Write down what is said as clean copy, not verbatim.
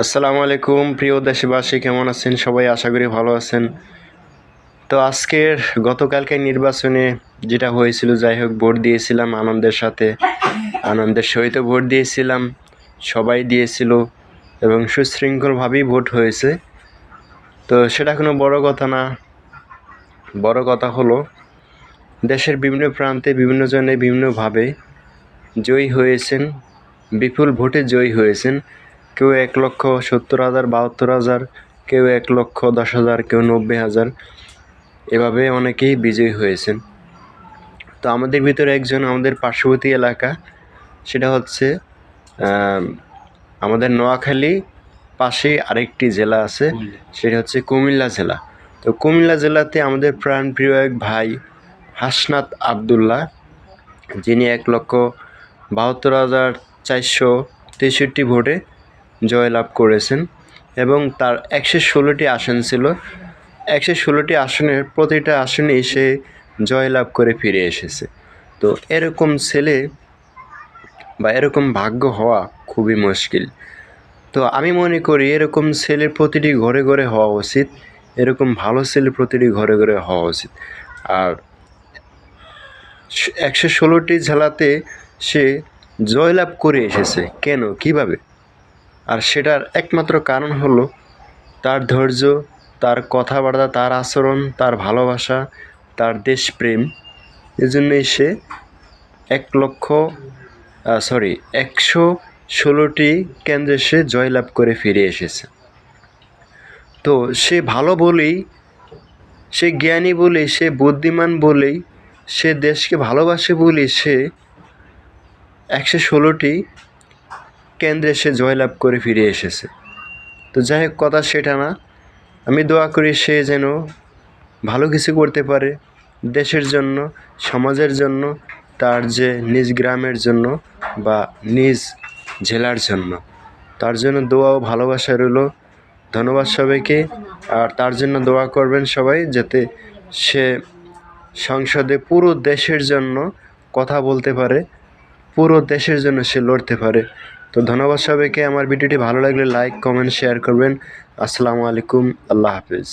আসসালামু আলাইকুম প্রিয় দেশবাসী, কেমন আছেন সবাই? আশা করি ভালো আছেন। তো গতকালকে নির্বাচনে যেটা হয়েছিল, যাই হোক, ভোট দিয়েছিলাম আনন্দের সাথে, আনন্দের সহিত ভোট দিয়েছিলাম। সবাই দিয়েছিল এবং সুশৃঙ্খলভাবেই ভোট হয়েছে। তো সেটা কোনো বড় কথা না। বড় কথা হলো দেশের বিভিন্ন প্রান্তে বিভিন্ন জনে বিভিন্নভাবে জয়ী হয়েছেন, বিপুল ভোটে জয়ী হয়েছেন। কেউ 1,70,000, 72,000, কেউ 1,10,000, কেউ 90,000, এভাবে অনেকেই বিজয়ী হয়েছেন। তো আমাদের ভিতরে একজন, আমাদের পার্শ্ববর্তী এলাকা, সেটা হচ্ছে আমাদের নোয়াখালী পাশে আরেকটি জেলা আছে, সেটা হচ্ছে কুমিল্লা জেলা। তো কুমিল্লা জেলাতে আমাদের প্রাণপ্রিয় এক ভাই হাসনাত আবদুল্লাহ, যিনি 1,72,463 ভোটে জয়লাভ করেছেন এবং তার 116টি আসন ছিল। 116টি আসনের প্রতিটা আসনেই সে জয়লাভ করে ফিরে এসেছে। তো এরকম ছেলে বা এরকম ভাগ্য হওয়া খুবই মুশকিল। তো আমি মনে করি এরকম ছেলে প্রতিটি ঘরে ঘরে হওয়া উচিত, এরকম ভালো ছেলে প্রতিটি ঘরে ঘরে হওয়া উচিত। আর 116টি জেলাতে সে জয়লাভ করে এসেছে কেন, কিভাবে? আর সেটার একমাত্র কারণ হলো তার ধৈর্য, তার কথাবার্তা, তার আচরণ, তার ভালোবাসা, তার দেশপ্রেম। এজন্যই সে 116টি কেন্দ্রে সে জয়লাভ করে ফিরে এসেছে। তো সে ভালো বলেই, সে জ্ঞানী বলেই, সে বুদ্ধিমান বলেই, সে দেশকে ভালোবাসে বলেই সে 116টি কেন্দ্রে সে জয়লাভ করে ফিরে এসেছে। তো যাই হোক, কথা সেটা না। আমি দোয়া করি সে যেন ভালো কিছু করতে পারে দেশের জন্য, সমাজের জন্য, তার যে নিজ গ্রামের জন্য বা নিজ জেলার জন্য। তার জন্য দোয়া ও ভালোবাসা রইল। ধন্যবাদ সবাইকে। আর তার জন্য দোয়া করবেন সবাই, যাতে সে সংসদে পুরো দেশের জন্য কথা বলতে পারে, পুরো দেশের জন্য সে লড়তে পারে। তো ধন্যবাদ সবাইকে। আমার ভিডিওটি ভালো লাগলে লাইক, কমেন্ট, শেয়ার করবেন। আসসালামু আলাইকুম, আল্লাহ হাফিজ।